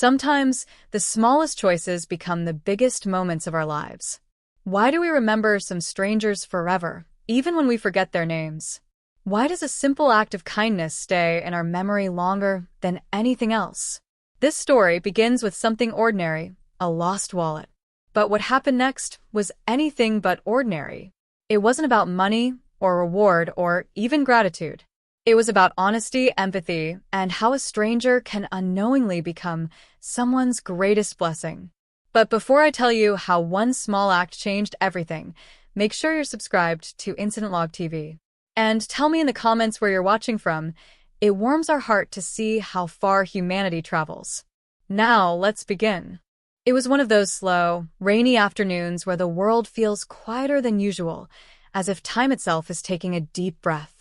Sometimes, the smallest choices become the biggest moments of our lives. Why do we remember some strangers forever, even when we forget their names? Why does a simple act of kindness stay in our memory longer than anything else? This story begins with something ordinary, a lost wallet. But what happened next was anything but ordinary. It wasn't about money, or reward, or even gratitude. It was about honesty, empathy, and how a stranger can unknowingly become someone's greatest blessing. But before I tell you how one small act changed everything, make sure you're subscribed to Incident Log TV. And tell me in the comments where you're watching from. It warms our heart to see how far humanity travels. Now, let's begin. It was one of those slow, rainy afternoons where the world feels quieter than usual, as if time itself is taking a deep breath.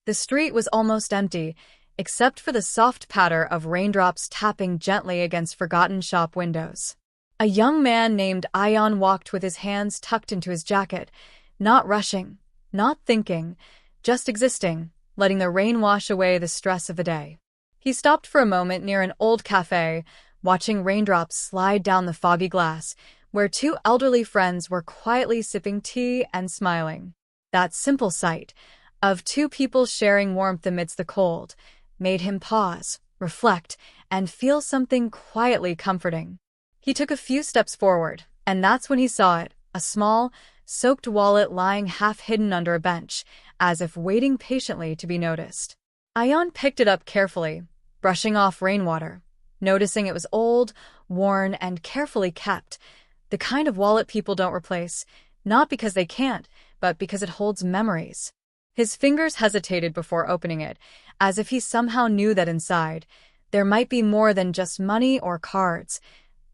The street was almost empty, except for the soft patter of raindrops tapping gently against forgotten shop windows. A young man named Ion walked with his hands tucked into his jacket, not rushing, not thinking, just existing, letting the rain wash away the stress of the day. He stopped for a moment near an old cafe, watching raindrops slide down the foggy glass, where two elderly friends were quietly sipping tea and smiling. That simple sight, of two people sharing warmth amidst the cold, made him pause, reflect, and feel something quietly comforting. He took a few steps forward, and that's when he saw it, a small, soaked wallet lying half-hidden under a bench, as if waiting patiently to be noticed. Ion picked it up carefully, brushing off rainwater, noticing it was old, worn, and carefully kept, the kind of wallet people don't replace, not because they can't, but because it holds memories. His fingers hesitated before opening it, as if he somehow knew that inside, there might be more than just money or cards,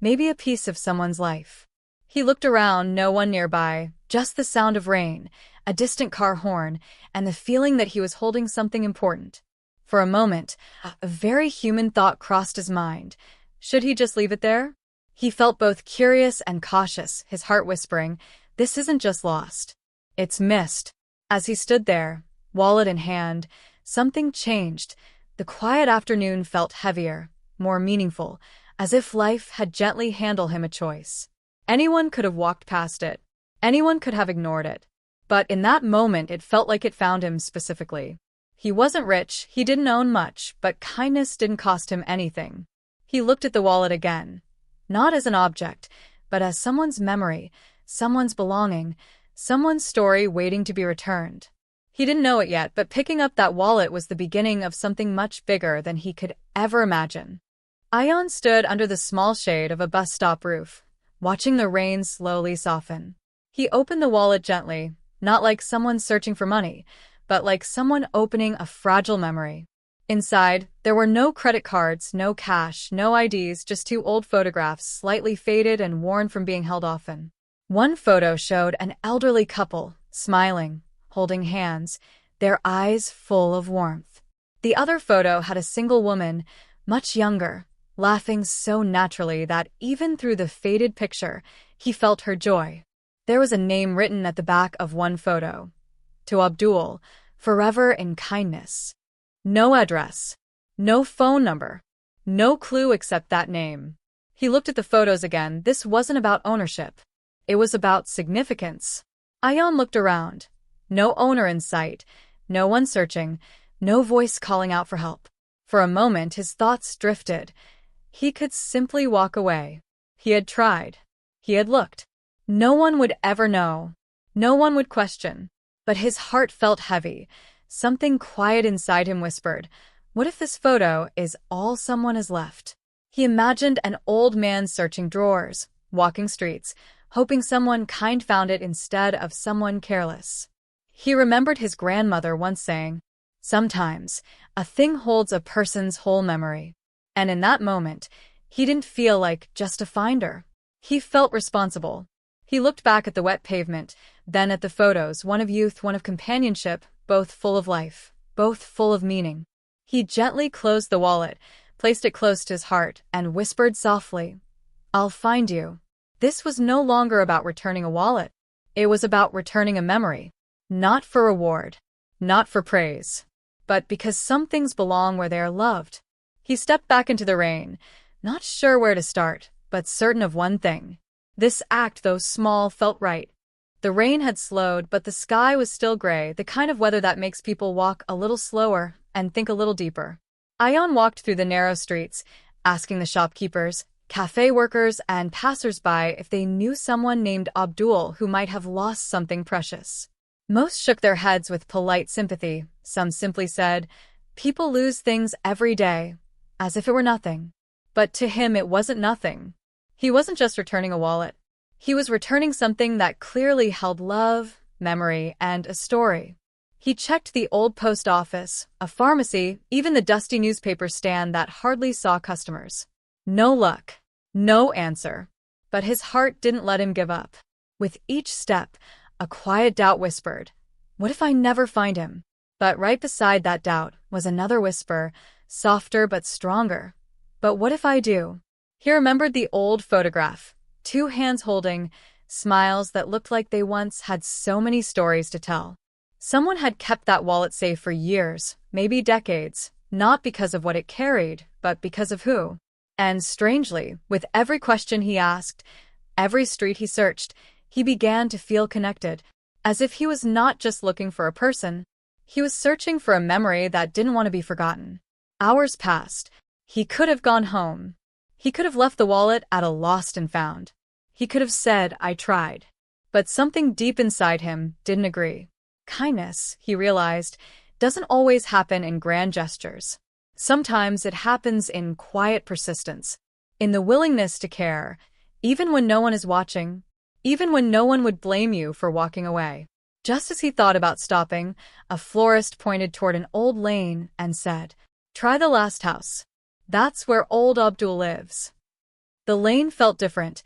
maybe a piece of someone's life. He looked around, no one nearby, just the sound of rain, a distant car horn, and the feeling that he was holding something important. For a moment, a very human thought crossed his mind. Should he just leave it there? He felt both curious and cautious, his heart whispering, "This isn't just lost. It's missed." As he stood there, wallet in hand, something changed. The quiet afternoon felt heavier, more meaningful, as if life had gently handed him a choice. Anyone could have walked past it. Anyone could have ignored it. But in that moment, it felt like it found him specifically. He wasn't rich, he didn't own much, but kindness didn't cost him anything. He looked at the wallet again, not as an object, but as someone's memory, someone's belonging, someone's story waiting to be returned. He didn't know it yet, but picking up that wallet was the beginning of something much bigger than he could ever imagine. Ion stood under the small shade of a bus stop roof, watching the rain slowly soften. He opened the wallet gently, not like someone searching for money, but like someone opening a fragile memory. Inside, there were no credit cards, no cash, no IDs, just two old photographs, slightly faded and worn from being held often. One photo showed an elderly couple, smiling, holding hands, their eyes full of warmth. The other photo had a single woman, much younger, laughing so naturally that even through the faded picture, he felt her joy. There was a name written at the back of one photo. To Abdul, forever in kindness. No address, no phone number, no clue except that name. He looked at the photos again. This wasn't about ownership. It was about significance. Ion looked around. No owner in sight, no one searching, no voice calling out for help. For a moment, his thoughts drifted. He could simply walk away. He had tried. He had looked. No one would ever know. No one would question. But his heart felt heavy. Something quiet inside him whispered, "What if this photo is all someone has left?" He imagined an old man searching drawers, walking streets, hoping someone kind found it instead of someone careless. He remembered his grandmother once saying, "Sometimes, a thing holds a person's whole memory." And in that moment, he didn't feel like just a finder. He felt responsible. He looked back at the wet pavement, then at the photos, one of youth, one of companionship, both full of life, both full of meaning. He gently closed the wallet, placed it close to his heart, and whispered softly, "I'll find you." This was no longer about returning a wallet. It was about returning a memory. Not for reward, not for praise, but because some things belong where they are loved. He stepped back into the rain, Not sure where to start, but certain of one thing. This act, though small, felt right. The rain had slowed, but the sky was still gray, the kind of weather that makes people walk a little slower and think a little deeper. Ion walked through the narrow streets, asking the shopkeepers, cafe workers, and passers-by if they knew someone named Abdul who might have lost something precious. Most shook their heads with polite sympathy. Some simply said, "People lose things every day," as if it were nothing. But to him it wasn't nothing. He wasn't just returning a wallet. He was returning something that clearly held love, memory, and a story. He checked the old post office, a pharmacy, even the dusty newspaper stand that hardly saw customers. No luck. No answer. But his heart didn't let him give up. With each step, a quiet doubt whispered, "What if I never find him?" But right beside that doubt was another whisper, softer but stronger. "But what if I do?" He remembered the old photograph, two hands holding, smiles that looked like they once had so many stories to tell. Someone had kept that wallet safe for years, maybe decades, not because of what it carried, but because of who. And strangely, with every question he asked, every street he searched, he began to feel connected, as if he was not just looking for a person. He was searching for a memory that didn't want to be forgotten. Hours passed. He could have gone home. He could have left the wallet at a lost and found. He could have said, "I tried." But something deep inside him didn't agree. Kindness, he realized, doesn't always happen in grand gestures. Sometimes it happens in quiet persistence, in the willingness to care, even when no one is watching, even when no one would blame you for walking away. Just as he thought about stopping, a florist pointed toward an old lane and said, "Try the last house. That's where old Abdul lives." The lane felt different,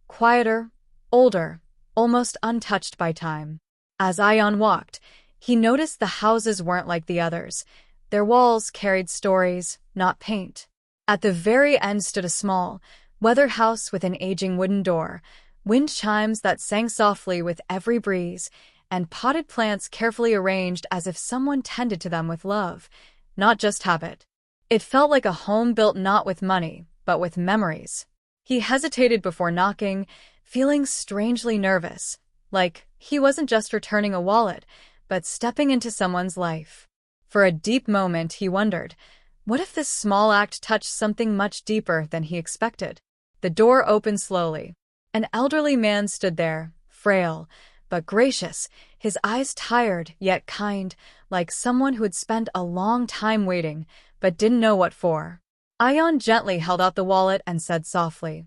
quieter, older, almost untouched by time. As Ion walked, he noticed the houses weren't like the others. Their walls carried stories, not paint. At the very end stood a small, weathered house with an aging wooden door, wind chimes that sang softly with every breeze, and potted plants carefully arranged as if someone tended to them with love, not just habit. It felt like a home built not with money, but with memories. He hesitated before knocking, feeling strangely nervous, like he wasn't just returning a wallet, but stepping into someone's life. For a deep moment he wondered, what if this small act touched something much deeper than he expected? The door opened slowly. An elderly man stood there, frail, but gracious, his eyes tired yet kind, like someone who had spent a long time waiting, but didn't know what for. Ion gently held out the wallet and said softly,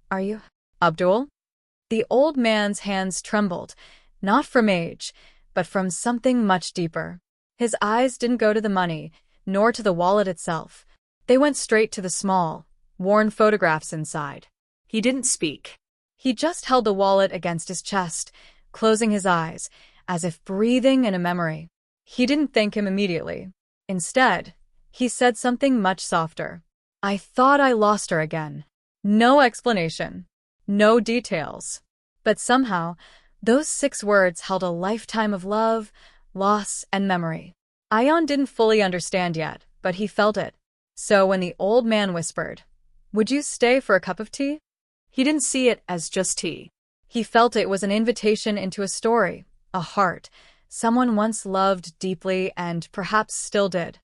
"Are you Abdul?" The old man's hands trembled, not from age, but from something much deeper. His eyes didn't go to the money, nor to the wallet itself. They went straight to the small, worn photographs inside. He didn't speak. He just held the wallet against his chest, closing his eyes, as if breathing in a memory. He didn't thank him immediately. Instead, he said something much softer. "I thought I lost her again." No explanation. No details. But somehow, those 6 words held a lifetime of love, loss, and memory. Ion didn't fully understand yet, but he felt it. So when the old man whispered, "Would you stay for a cup of tea?" he didn't see it as just tea. He felt it was an invitation into a story, a heart, someone once loved deeply and perhaps still did.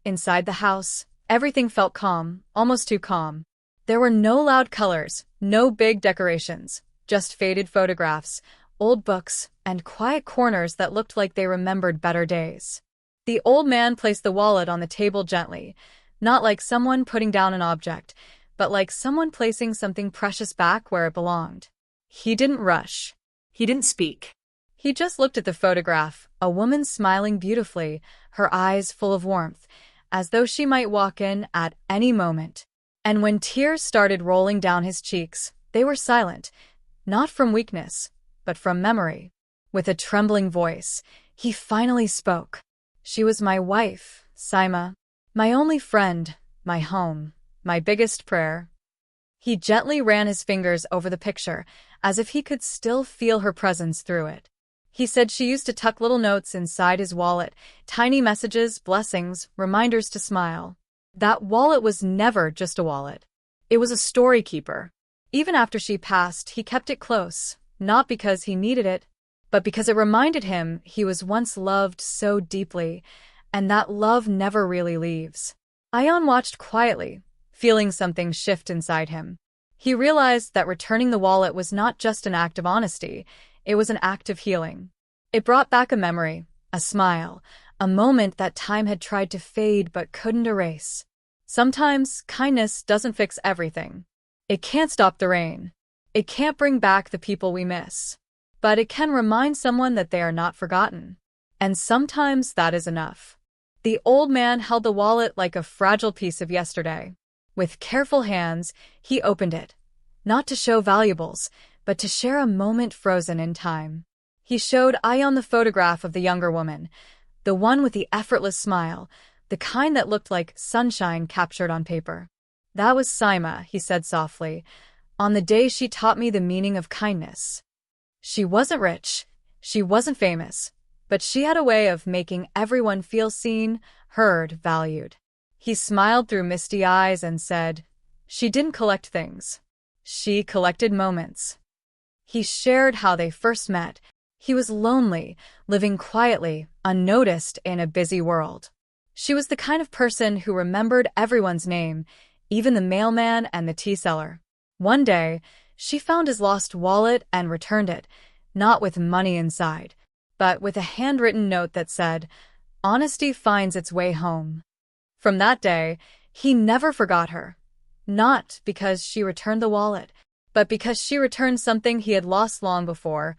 Inside the house, everything felt calm, almost too calm. There were no loud colors, no big decorations, just faded photographs, old books, and quiet corners that looked like they remembered better days. The old man placed the wallet on the table gently, not like someone putting down an object, but like someone placing something precious back where it belonged. He didn't rush. He didn't speak. He just looked at the photograph, a woman smiling beautifully, her eyes full of warmth, as though she might walk in at any moment. And when tears started rolling down his cheeks, they were silent, not from weakness, but from memory. With a trembling voice, he finally spoke. "She was my wife, Saima, my only friend, my home, my biggest prayer." He gently ran his fingers over the picture, as if he could still feel her presence through it. He said she used to tuck little notes inside his wallet, tiny messages, blessings, reminders to smile. That wallet was never just a wallet. It was a story keeper. Even after she passed, he kept it close, not because he needed it, but because it reminded him he was once loved so deeply, and that love never really leaves. Ion watched quietly, feeling something shift inside him. He realized that returning the wallet was not just an act of honesty, it was an act of healing. It brought back a memory, a smile, a moment that time had tried to fade but couldn't erase. Sometimes, kindness doesn't fix everything. It can't stop the rain. It can't bring back the people we miss. But it can remind someone that they are not forgotten. And sometimes that is enough. The old man held the wallet like a fragile piece of yesterday. With careful hands, he opened it, not to show valuables, but to share a moment frozen in time. He showed Ion the photograph of the younger woman, the one with the effortless smile, the kind that looked like sunshine captured on paper. "That was Saima," he said softly, "on the day she taught me the meaning of kindness." She wasn't rich, she wasn't famous, but she had a way of making everyone feel seen, heard, valued. He smiled through misty eyes and said, "She didn't collect things. She collected moments." He shared how they first met. He was lonely, living quietly, unnoticed in a busy world. She was the kind of person who remembered everyone's name, even the mailman and the tea seller. One day, she found his lost wallet and returned it, not with money inside, but with a handwritten note that said, "Honesty finds its way home." From that day, he never forgot her. Not because she returned the wallet, but because she returned something he had lost long before: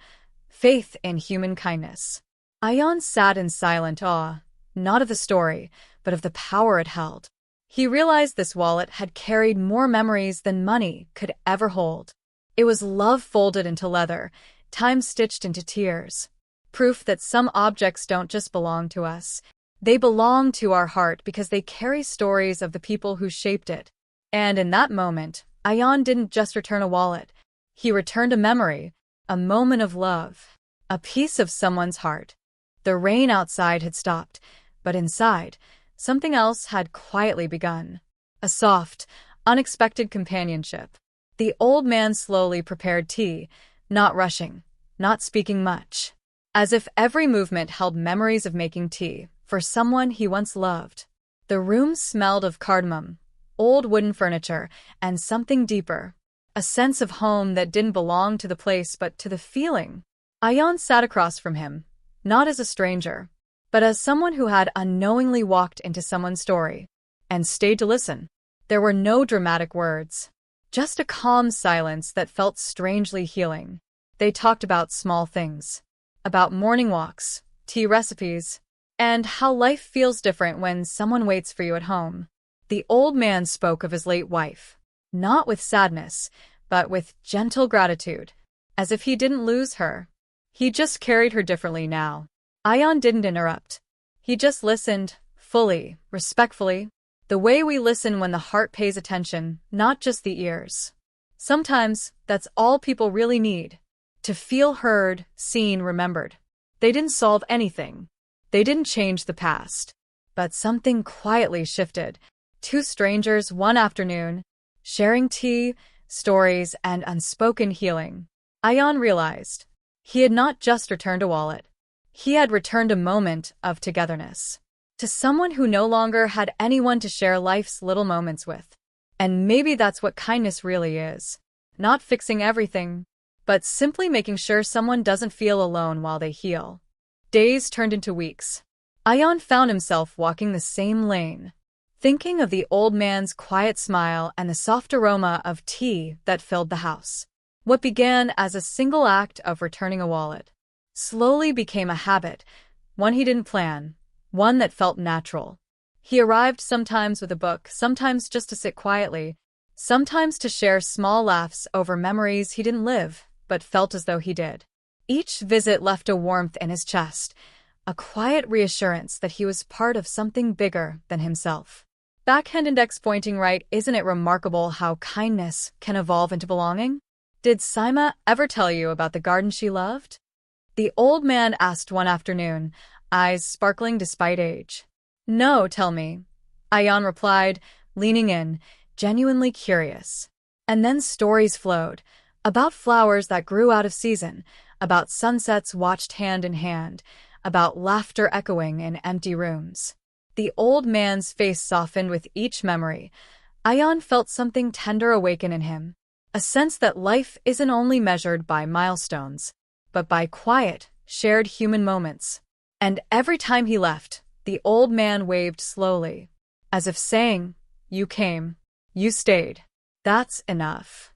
faith in human kindness. Ion sat in silent awe, not of the story, but of the power it held. He realized this wallet had carried more memories than money could ever hold. It was love folded into leather, time stitched into tears. Proof that some objects don't just belong to us. They belong to our heart because they carry stories of the people who shaped it. And in that moment, Ion didn't just return a wallet. He returned a memory, a moment of love, a piece of someone's heart. The rain outside had stopped, but inside, something else had quietly begun. A soft, unexpected companionship. The old man slowly prepared tea, not rushing, not speaking much, as if every movement held memories of making tea for someone he once loved. The room smelled of cardamom, old wooden furniture, and something deeper, a sense of home that didn't belong to the place but to the feeling. Ion sat across from him, not as a stranger, but as someone who had unknowingly walked into someone's story and stayed to listen. There were no dramatic words, just a calm silence that felt strangely healing. They talked about small things, about morning walks, tea recipes, and how life feels different when someone waits for you at home. The old man spoke of his late wife, not with sadness, but with gentle gratitude, as if he didn't lose her. He just carried her differently now. Ion didn't interrupt. He just listened, fully, respectfully, the way we listen when the heart pays attention, not just the ears. Sometimes, that's all people really need. To feel heard, seen, remembered. They didn't solve anything. They didn't change the past. But something quietly shifted. Two strangers one afternoon, sharing tea, stories, and unspoken healing. Ion realized he had not just returned a wallet. He had returned a moment of togetherness to someone who no longer had anyone to share life's little moments with. And maybe that's what kindness really is. Not fixing everything, but simply making sure someone doesn't feel alone while they heal. Days turned into weeks. Ion found himself walking the same lane, thinking of the old man's quiet smile and the soft aroma of tea that filled the house. What began as a single act of returning a wallet slowly became a habit, one he didn't plan, one that felt natural. He arrived sometimes with a book, sometimes just to sit quietly, sometimes to share small laughs over memories he didn't live, but felt as though he did. Each visit left a warmth in his chest, a quiet reassurance that he was part of something bigger than himself. Backhand index pointing right. Isn't it remarkable how kindness can evolve into belonging? Did Saima ever tell you about the garden she loved? The old man asked one afternoon, eyes sparkling despite age. No, tell me, Ion replied, leaning in, genuinely curious. And then stories flowed, about flowers that grew out of season, about sunsets watched hand in hand, about laughter echoing in empty rooms. The old man's face softened with each memory. Ion felt something tender awaken in him, a sense that life isn't only measured by milestones, but by quiet, shared human moments. And every time he left, the old man waved slowly, as if saying, "You came. You stayed. That's enough."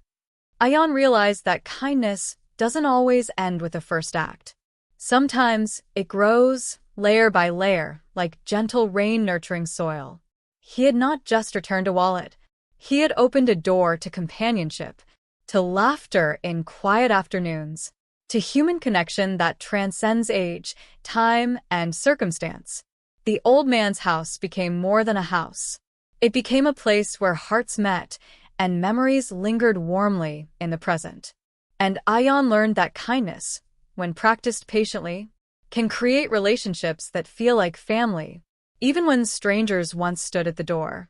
Ion realized that kindness doesn't always end with a first act. Sometimes it grows, layer by layer, like gentle rain nurturing soil. He had not just returned a wallet. He had opened a door to companionship, to laughter in quiet afternoons, to human connection that transcends age, time, and circumstance. The old man's house became more than a house. It became a place where hearts met and memories lingered warmly in the present. And Ion learned that kindness, when practiced patiently, can create relationships that feel like family, even when strangers once stood at the door.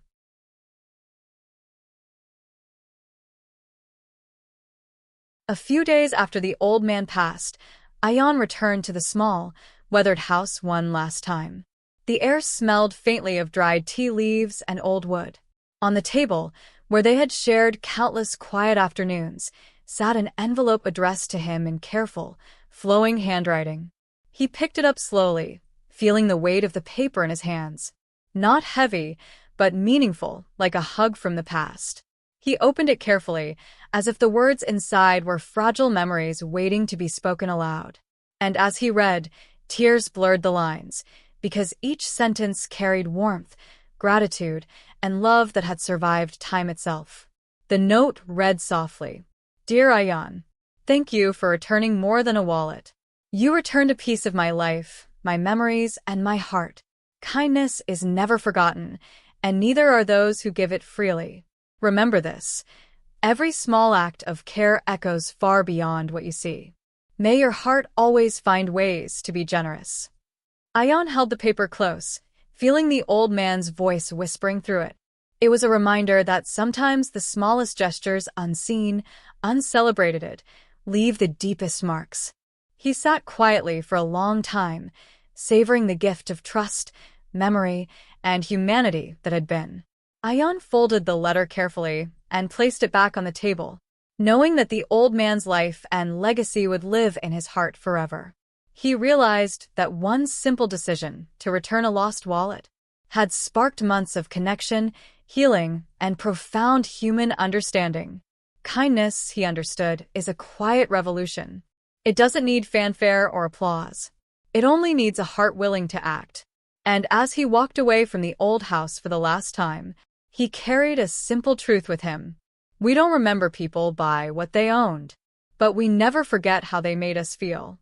A few days after the old man passed, Ion returned to the small, weathered house one last time. The air smelled faintly of dried tea leaves and old wood. On the table, where they had shared countless quiet afternoons, sat an envelope addressed to him in careful, flowing handwriting. He picked it up slowly, feeling the weight of the paper in his hands. Not heavy, but meaningful, like a hug from the past. He opened it carefully, as if the words inside were fragile memories waiting to be spoken aloud. And as he read, tears blurred the lines, because each sentence carried warmth, gratitude, and love that had survived time itself. The note read softly, "Dear Ion, thank you for returning more than a wallet. You returned a piece of my life, my memories, and my heart. Kindness is never forgotten, and neither are those who give it freely. Remember this. Every small act of care echoes far beyond what you see. May your heart always find ways to be generous." Ion held the paper close, feeling the old man's voice whispering through it. It was a reminder that sometimes the smallest gestures, unseen, uncelebrated, leave the deepest marks. He sat quietly for a long time, savoring the gift of trust, memory, and humanity that had been. Ion folded the letter carefully and placed it back on the table, knowing that the old man's life and legacy would live in his heart forever. He realized that one simple decision to return a lost wallet had sparked months of connection, healing, and profound human understanding. Kindness, he understood, is a quiet revolution. It doesn't need fanfare or applause. It only needs a heart willing to act. And as he walked away from the old house for the last time, he carried a simple truth with him. We don't remember people by what they owned, but we never forget how they made us feel.